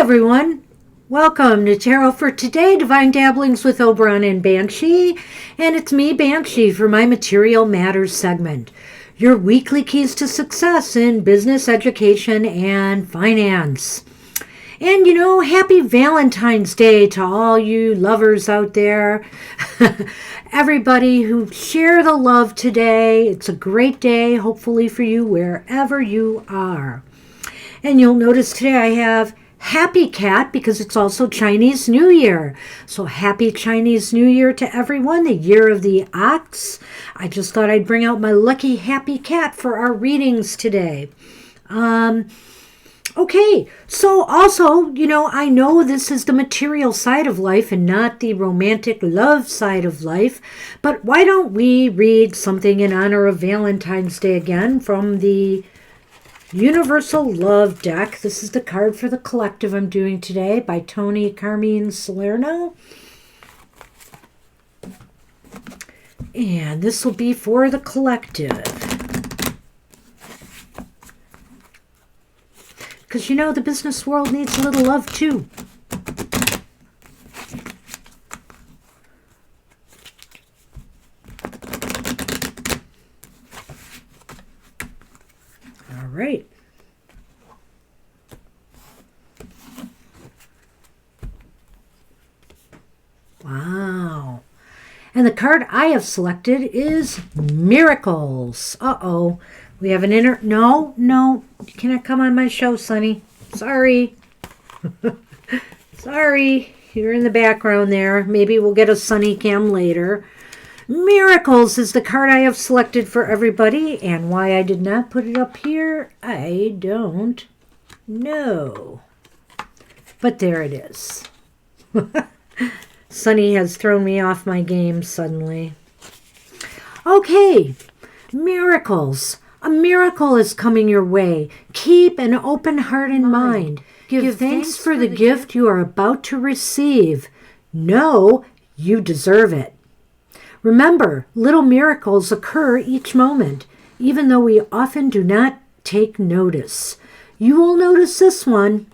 everyone. Welcome to Tarot for Today, Divine Dabblings with Oberon and Banshee. And it's me, Banshee, for my Material Matters segment. Your weekly keys to success in business, education, and finance. And happy Valentine's Day to all you lovers out there. Everybody who share the love today. It's a great day, hopefully for you, wherever you are. And you'll notice today I have Happy Cat because it's also Chinese New Year. So happy Chinese New Year to everyone, the year of the ox. I just thought I'd bring out my lucky happy cat for our readings today. Okay, so also, I know this is the material side of life and not the romantic love side of life, but why don't we read something in honor of Valentine's Day again from the Universal Love deck. This is the card for the collective I'm doing today by Tony Carmine Salerno. And this will be for the collective. Because the business world needs a little love too. All right. Wow. And the card I have selected is Miracles. Uh-oh. We have an No, you cannot come on my show, Sonny. Sorry. Sorry. You're in the background there. Maybe we'll get a Sunny cam later. Miracles is the card I have selected for everybody, and why I did not put it up here, I don't know. But there it is. Sunny has thrown me off my game suddenly. Okay, miracles. A miracle is coming your way. Keep an open heart and mind. Give thanks for the gift you are about to receive. Know you deserve it. Remember, little miracles occur each moment, even though we often do not take notice. You will notice this one.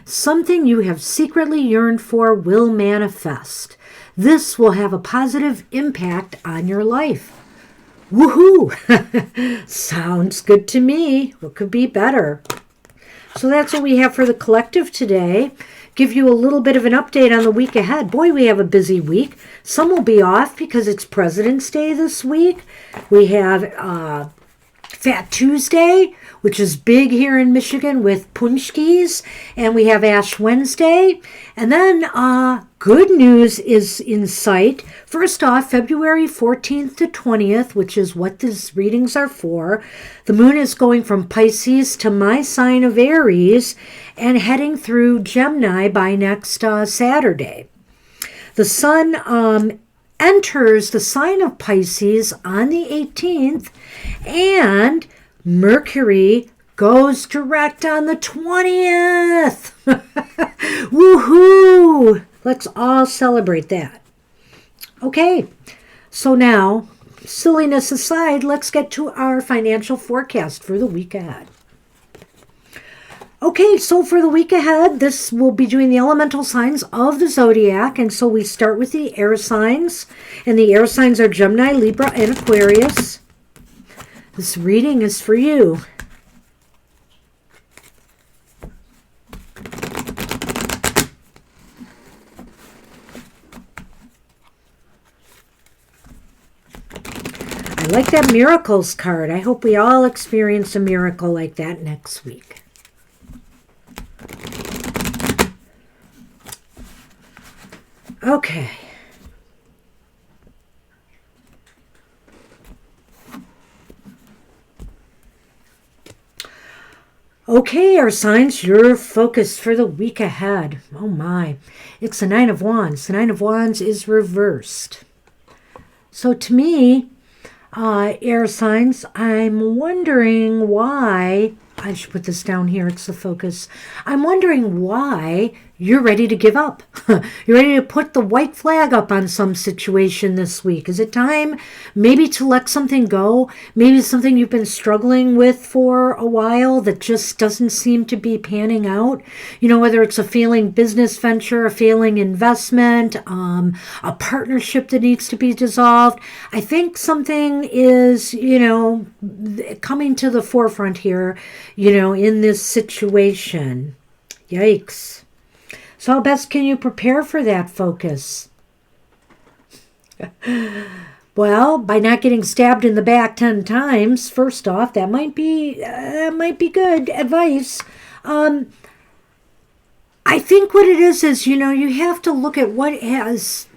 Something you have secretly yearned for will manifest. This will have a positive impact on your life. Woohoo! Sounds good to me. What could be better? So that's what we have for the collective today. Give you a little bit of an update on the week ahead. Boy, we have a busy week. Some will be off because it's President's Day this week. We have Fat Tuesday, which is big here in Michigan with punchkis. And we have Ash Wednesday. And then good news is in sight. First off, February 14th to 20th, which is what these readings are for. The moon is going from Pisces to my sign of Aries and heading through Gemini by next Saturday. The sun enters the sign of Pisces on the 18th, and Mercury goes direct on the 20th. Woohoo! Let's all celebrate that. Okay, so now, silliness aside, let's get to our financial forecast for the week ahead. Okay, so for the week ahead, this will be doing the elemental signs of the Zodiac. And so we start with the air signs. And the air signs are Gemini, Libra, and Aquarius. This reading is for you. I like that miracles card. I hope we all experience a miracle like that next week. Okay. Okay, our signs, your focus for the week ahead. Oh my. It's the Nine of Wands. The Nine of Wands is reversed. So to me, air signs, I'm wondering why, I should put this down here, it's the focus. I'm wondering why you're ready to give up. You're ready to put the white flag up on some situation this week. Is it time maybe to let something go? Maybe something you've been struggling with for a while that just doesn't seem to be panning out. Whether it's a failing business venture, a failing investment, a partnership that needs to be dissolved. I think something is, coming to the forefront here, in this situation. Yikes. So how best can you prepare for that focus? Well, by not getting stabbed in the back 10 times, first off, that might be good advice. I think what it is, you have to look at what has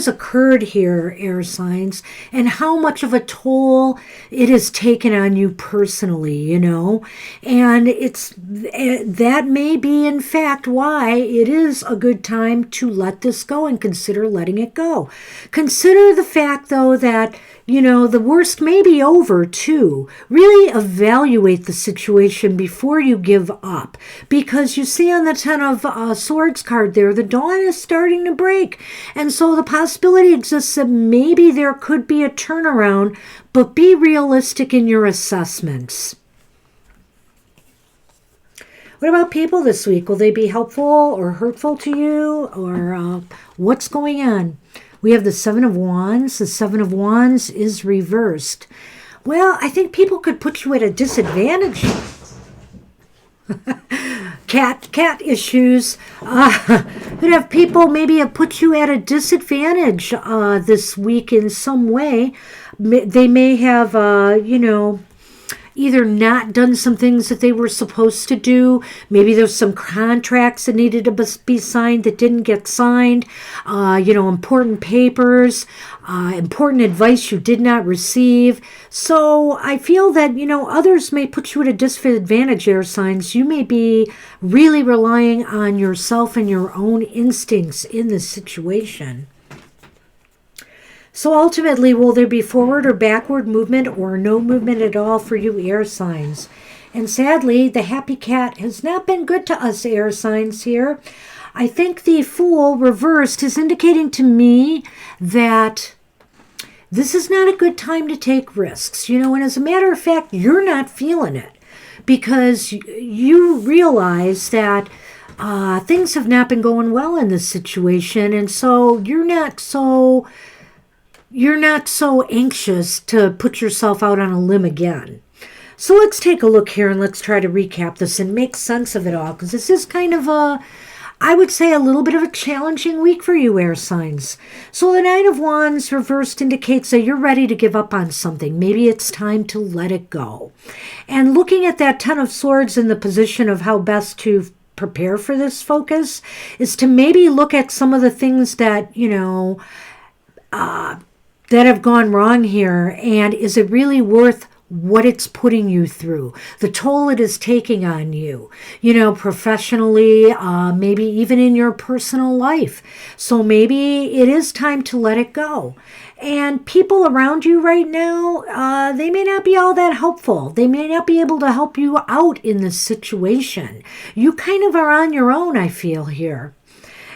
occurred here, air signs, and how much of a toll it has taken on you personally, and that may be in fact why it is a good time to let this go and consider letting it go. Consider the fact, though, that the worst may be over too. Really evaluate the situation before you give up, because you see on the Ten of Swords card there, the dawn is starting to break, and so the possibility exists that maybe there could be a turnaround, but be realistic in your assessments. What about people this week? Will they be helpful or hurtful to you, or what's going on? We have the Seven of Wands. The Seven of Wands is reversed. Well, I think people could put you at a disadvantage. Cat issues. Could have people maybe have put you at a disadvantage this week in some way. They may have, either not done some things that they were supposed to do. Maybe there's some contracts that needed to be signed that didn't get signed. Important papers, important advice you did not receive. So I feel that, others may put you at a disadvantage, air signs. You may be really relying on yourself and your own instincts in this situation. So ultimately, will there be forward or backward movement or no movement at all for you air signs? And sadly, the happy cat has not been good to us air signs here. I think the Fool reversed is indicating to me that this is not a good time to take risks. And as a matter of fact, you're not feeling it because you realize that things have not been going well in this situation. And so you're not so anxious to put yourself out on a limb again. So let's take a look here and let's try to recap this and make sense of it all, because this is kind of I would say a little bit of a challenging week for you air signs. So the Nine of Wands reversed indicates that you're ready to give up on something. Maybe it's time to let it go. And looking at that Ten of Swords in the position of how best to prepare for this focus is to maybe look at some of the things that, that have gone wrong here, and is it really worth what it's putting you through, the toll it is taking on you, professionally, maybe even in your personal life. So maybe it is time to let it go. And people around you right now, they may not be all that helpful. They may not be able to help you out in this situation. You kind of are on your own, I feel here.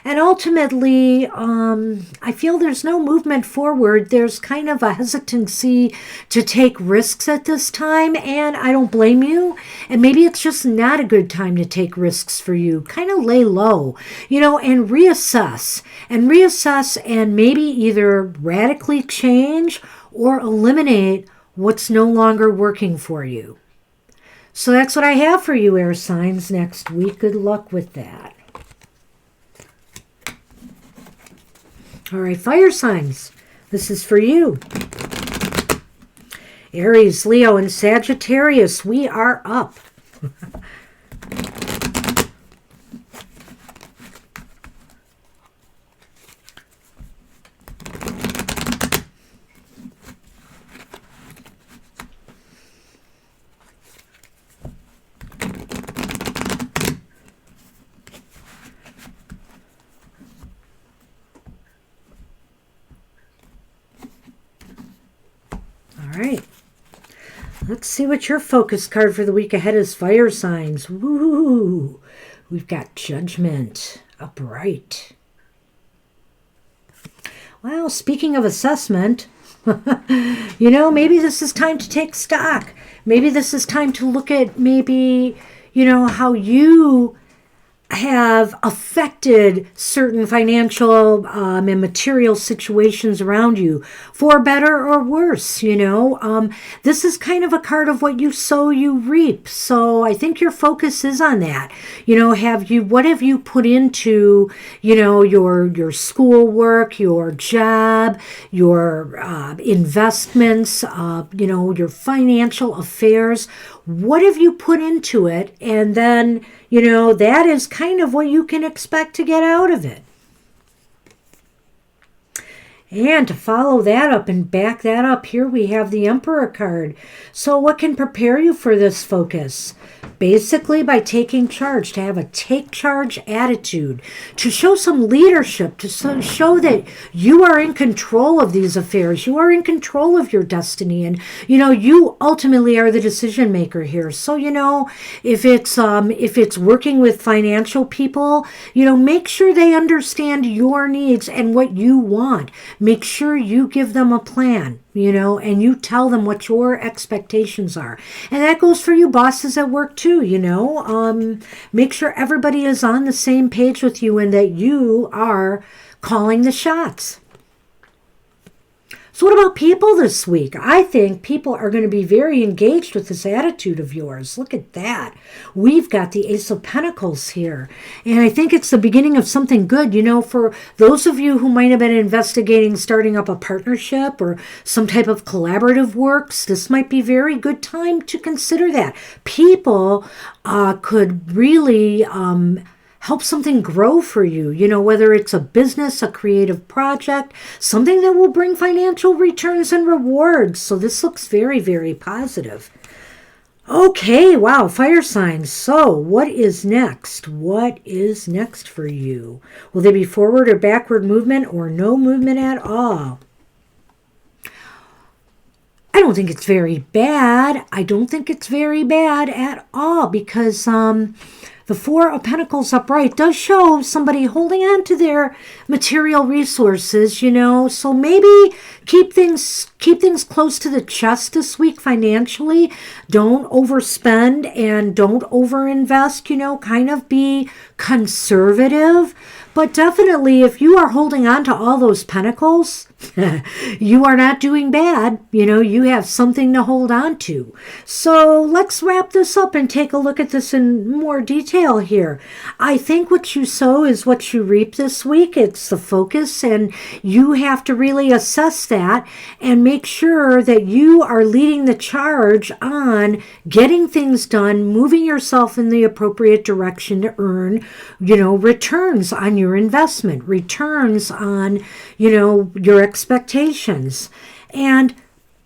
And ultimately, I feel there's no movement forward. There's kind of a hesitancy to take risks at this time, and I don't blame you. And maybe it's just not a good time to take risks for you. Kind of lay low, and reassess. And maybe either radically change or eliminate what's no longer working for you. So that's what I have for you, air signs, next week. Good luck with that. All right, fire signs. This is for you. Aries, Leo, and Sagittarius, we are up. All right. Let's see what your focus card for the week ahead is. Fire signs. Woo! We've got Judgment. Upright. Well, speaking of assessment, maybe this is time to take stock. Maybe this is time to look at how you have affected certain financial and material situations around you, for better or worse. This is kind of a card of what you sow, you reap. So I think your focus is on that. What have you put into, your schoolwork, your job, your investments, your financial affairs? What have you put into it? And then, that is kind of what you can expect to get out of it. And to follow that up and back that up, here we have the Emperor card. So what can prepare you for this focus? Basically by taking charge, to have a take charge attitude, to show some leadership, to show that you are in control of these affairs, you are in control of your destiny, and you ultimately are the decision maker here. So if it's working with financial people, make sure they understand your needs and what you want. Make sure you give them a plan, and you tell them what your expectations are. And that goes for you bosses at work too, make sure everybody is on the same page with you and that you are calling the shots. So what about people this week? I think people are going to be very engaged with this attitude of yours. Look at that. We've got the Ace of Pentacles here. And I think it's the beginning of something good. For those of you who might have been investigating starting up a partnership or some type of collaborative works, this might be a very good time to consider that. People could really help something grow for you, whether it's a business, a creative project, something that will bring financial returns and rewards. So this looks very, very positive. Okay, wow, fire signs. So what is next? What is next for you? Will there be forward or backward movement or no movement at all? I don't think it's very bad. I don't think it's very bad at all because the Four of Pentacles upright does show somebody holding on to their material resources, so maybe keep things close to the chest this week financially. Don't overspend and don't overinvest, kind of be conservative. But definitely, if you are holding on to all those pentacles, you are not doing bad. You have something to hold on to. So let's wrap this up and take a look at this in more detail here. I think what you sow is what you reap this week. It's the focus, and you have to really assess that and make sure that you are leading the charge on getting things done, moving yourself in the appropriate direction to earn, returns on your investment, returns on, your expectations. And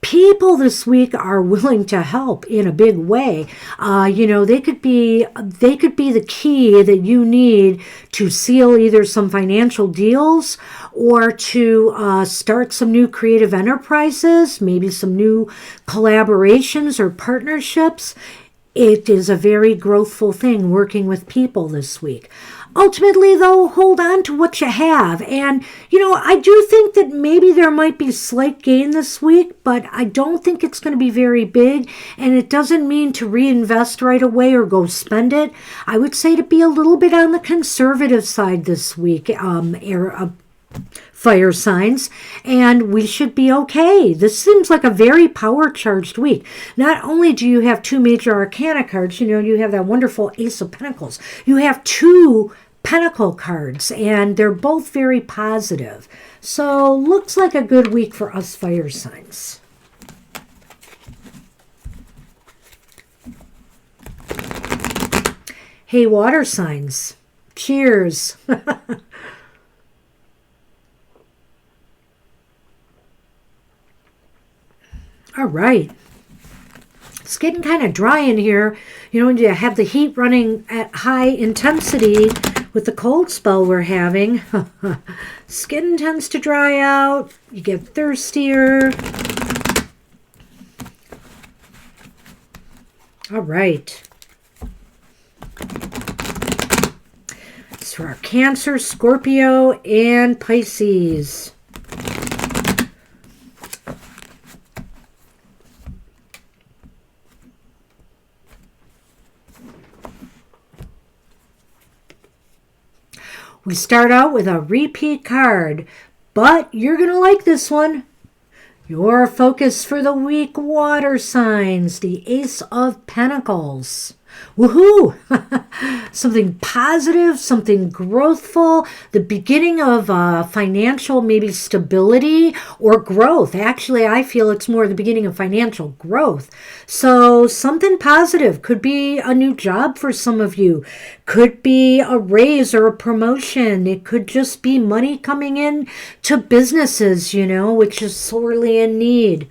people this week are willing to help in a big way. They could be the key that you need to seal either some financial deals or to start some new creative enterprises, maybe some new collaborations or partnerships. It is a very growthful thing working with people this week. Ultimately, though, hold on to what you have. And, I do think that maybe there might be slight gain this week, but I don't think it's going to be very big. And it doesn't mean to reinvest right away or go spend it. I would say to be a little bit on the conservative side this week, fire signs, and we should be okay. This seems like a very power-charged week. Not only do you have two major arcana cards, you have that wonderful Ace of Pentacles. You have two Pentacle cards, and they're both very positive. So, looks like a good week for us fire signs. Hey, water signs. Cheers. All right. It's getting kind of dry in here. When you have the heat running at high intensity with the cold spell we're having, skin tends to dry out. You get thirstier. All right. It's for our Cancer, Scorpio, and Pisces. We start out with a repeat card, but you're going to like this one. Your focus for the week, water signs, the Ace of Pentacles. Woohoo! Something positive, something growthful, the beginning of financial maybe stability or growth. Actually, I feel it's more the beginning of financial growth. So something positive could be a new job for some of you, could be a raise or a promotion. It could just be money coming in to businesses, which is sorely in need.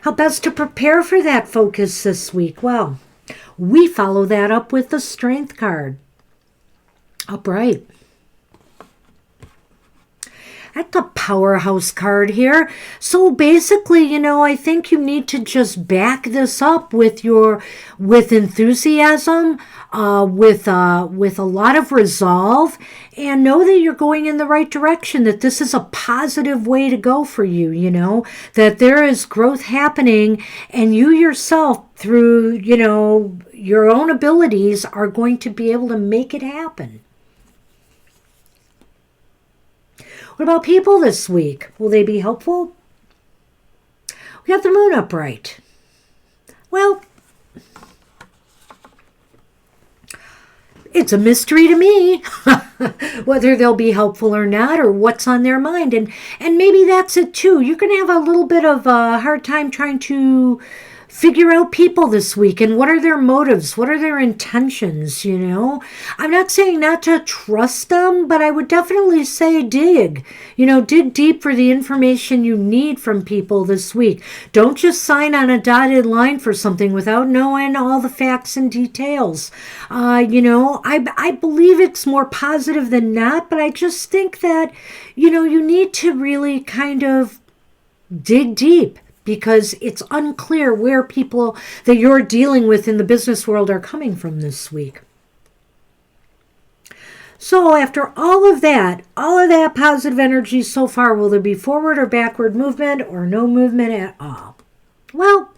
How best to prepare for that focus this week? Well, we follow that up with the Strength card. Upright. That's a powerhouse card here. So basically, I think you need to just back this up with enthusiasm, with a lot of resolve, and know that you're going in the right direction, that this is a positive way to go for you, that there is growth happening, and you yourself, through, your own abilities, are going to be able to make it happen. What about people this week? Will they be helpful? We got the moon upright. Well, it's a mystery to me whether they'll be helpful or not, or what's on their mind. And maybe that's it too. You're going to have a little bit of a hard time trying to figure out people this week and what are their motives, what are their intentions, I'm not saying not to trust them, but I would definitely say dig deep for the information you need from people this week. Don't just sign on a dotted line for something without knowing all the facts and details. I believe it's more positive than not, but I just think that, you need to really kind of dig deep, because it's unclear where people that you're dealing with in the business world are coming from this week. So after all of that positive energy so far, will there be forward or backward movement or no movement at all? Well,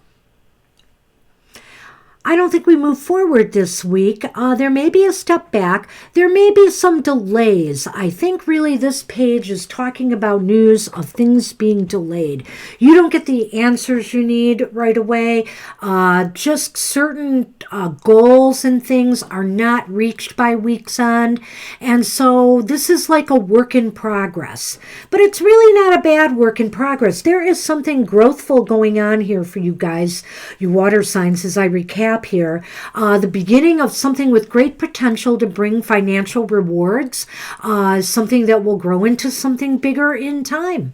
I don't think we move forward this week. There may be a step back. There may be some delays. I think really this page is talking about news of things being delayed. You don't get the answers you need right away. Just certain goals and things are not reached by week's end. And so this is like a work in progress. But it's really not a bad work in progress. There is something growthful going on here for you guys, you water signs, as I recap here. The beginning of something with great potential to bring financial rewards, something that will grow into something bigger in time.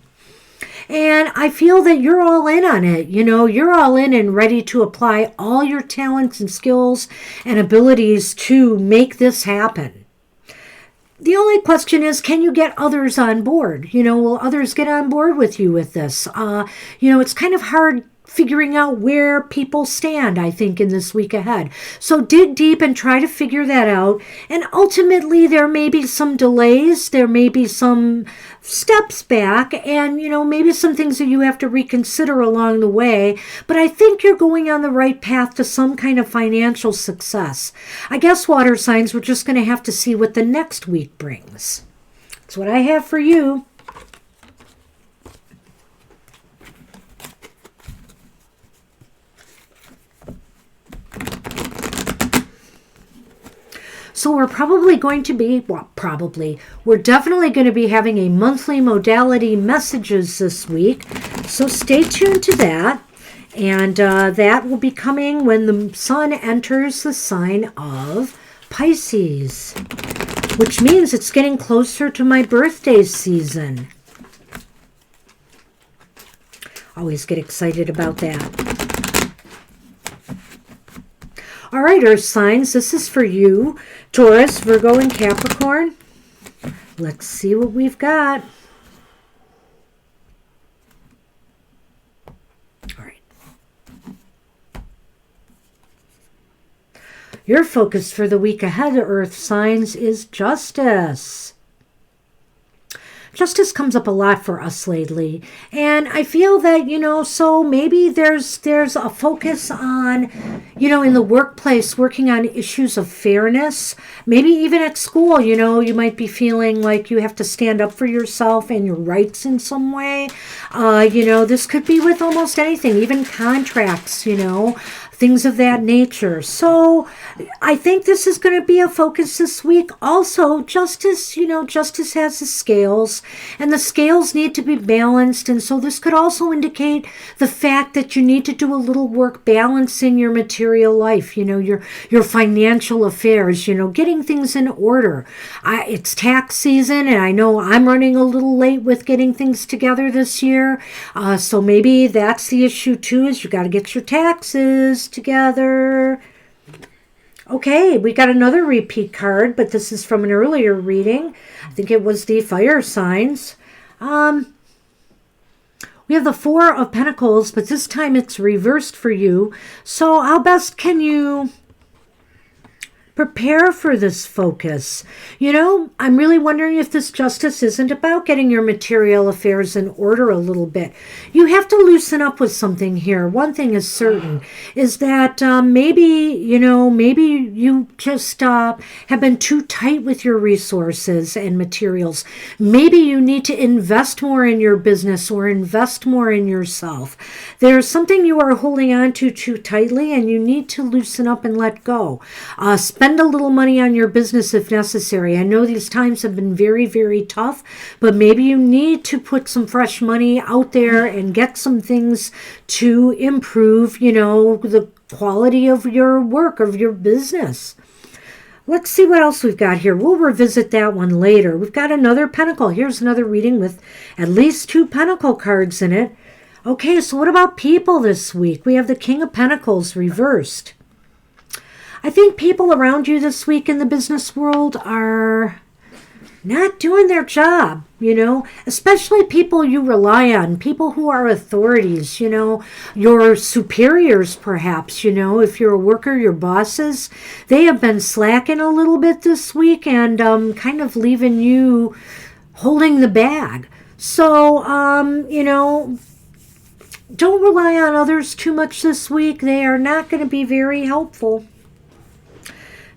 And I feel that you're all in on it. You're all in and ready to apply all your talents and skills and abilities to make this happen. The only question is, can you get others on board? Will others get on board with you with this? It's kind of hard figuring out where people stand, I think, in this week ahead. So dig deep and try to figure that out. And ultimately, there may be some delays. There may be some steps back and, maybe some things that you have to reconsider along the way. But I think you're going on the right path to some kind of financial success. I guess, water signs, we're just going to have to see what the next week brings. That's what I have for you. So we're probably going to be, we're definitely going to be having a monthly modality messages this week. So stay tuned to that. And that will be coming when the sun enters the sign of Pisces, which means it's getting closer to my birthday season. Always get excited about that. All right, Earth signs, this is for you. Taurus, Virgo, and Capricorn. Let's see what we've got. All right. Your focus for the week ahead, Earth signs, is justice. Justice comes up a lot for us lately, and I feel that, so maybe there's a focus on, in the workplace, working on issues of fairness. Maybe even at school, you might be feeling like you have to stand up for yourself and your rights in some way. This could be with almost anything, even contracts, things of that nature. So I think this is going to be a focus this week. Also, justice, justice has the scales, and the scales need to be balanced. And so this could also indicate the fact that you need to do a little work balancing your material life, your financial affairs, getting things in order. It's tax season, and I know I'm running a little late with getting things together this year. So maybe that's the issue too, is you got to get your taxes together. Okay, we got another repeat card, but this is from an earlier reading. I think it was the fire signs. We have the Four of Pentacles, but this time it's reversed for you. So how best can you prepare for this focus? I'm really wondering if this justice isn't about getting your material affairs in order a little bit. You have to loosen up with something here. One thing is certain, is that maybe you just have been too tight with your resources and materials. Maybe you need to invest more in your business or invest more in yourself. There's something you are holding on to too tightly, and you need to loosen up and let go. Spend a little money on your business if necessary. I know these times have been very, very tough, but maybe you need to put some fresh money out there and get some things to improve, the quality of your work, of your business. Let's see what else we've got here. We'll revisit that one later. We've got another pentacle. Here's another reading with at least 2 pentacle cards in it. Okay, so what about people this week? We have the King of Pentacles reversed. I think people around you this week in the business world are not doing their job, especially people you rely on, people who are authorities, your superiors perhaps, if you're a worker, your bosses, they have been slacking a little bit this week and kind of leaving you holding the bag. So, don't rely on others too much this week. They are not going to be very helpful.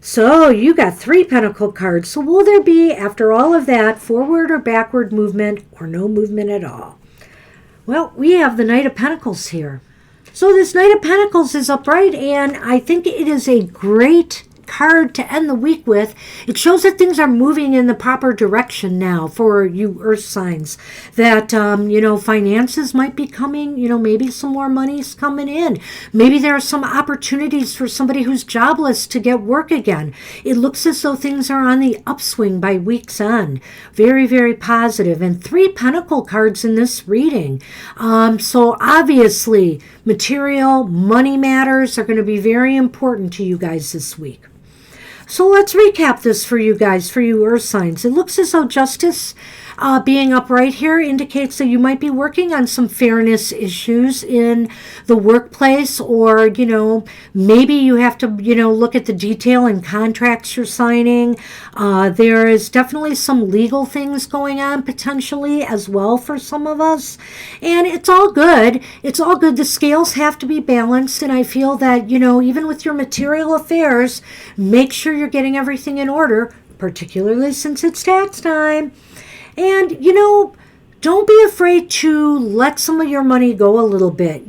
So you got 3 pentacle cards. So will there be, after all of that, forward or backward movement or no movement at all? Well, we have the Knight of Pentacles here. So this Knight of Pentacles is upright, and I think it is a great card to end the week with. It shows that things are moving in the proper direction now for you earth signs, that finances might be coming, maybe some more money's coming in. Maybe there are some opportunities for somebody who's jobless to get work again. It looks as though things are on the upswing by week's end. Very, very positive. And 3 pentacle cards in this reading. So obviously material, money matters are going to be very important to you guys this week. So let's recap this for you guys, for you earth signs. It looks as though justice being upright here indicates that you might be working on some fairness issues in the workplace, or, maybe you have to, look at the detail in contracts you're signing. There is definitely some legal things going on potentially as well for some of us. And it's all good. It's all good. The scales have to be balanced. And I feel that, even with your material affairs, make sure you're getting everything in order, particularly since it's tax time. And, don't be afraid to let some of your money go a little bit.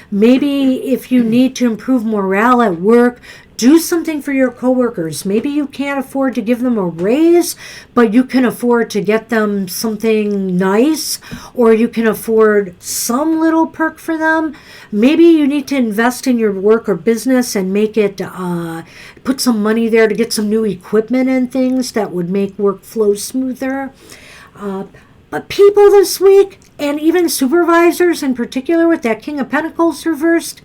Maybe if you need to improve morale at work, do something for your coworkers. Maybe you can't afford to give them a raise, but you can afford to get them something nice, or you can afford some little perk for them. Maybe you need to invest in your work or business and make it, put some money there to get some new equipment and things that would make work flow smoother. But people this week, and even supervisors in particular with that King of Pentacles reversed,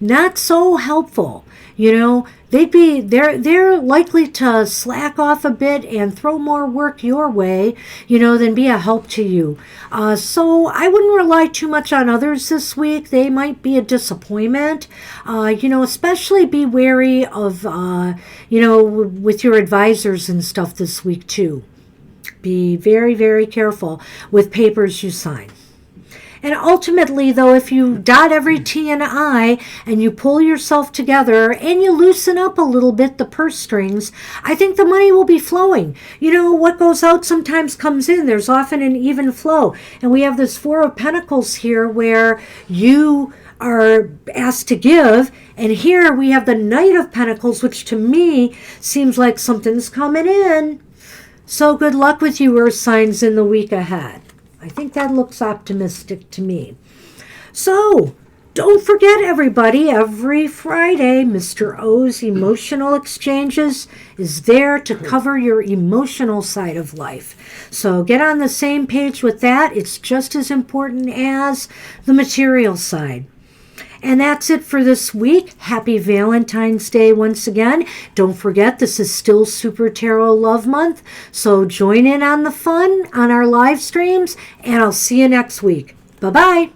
not so helpful. They're likely to slack off a bit and throw more work your way, than be a help to you. So I wouldn't rely too much on others this week. They might be a disappointment. Especially be wary of, with your advisors and stuff this week too. Be very, very careful with papers you sign. And ultimately, though, if you dot every T and I and you pull yourself together and you loosen up a little bit the purse strings, I think the money will be flowing. What goes out sometimes comes in. There's often an even flow. And we have this Four of Pentacles here where you are asked to give. And here we have the Knight of Pentacles, which to me seems like something's coming in. So good luck with you, Earth signs, in the week ahead. I think that looks optimistic to me. So, don't forget, everybody, every Friday, Mr. O's Emotional Exchanges is there to cover your emotional side of life. So get on the same page with that. It's just as important as the material side. And that's it for this week. Happy Valentine's Day once again. Don't forget, this is still Super Tarot Love Month. So join in on the fun on our live streams, and I'll see you next week. Bye-bye.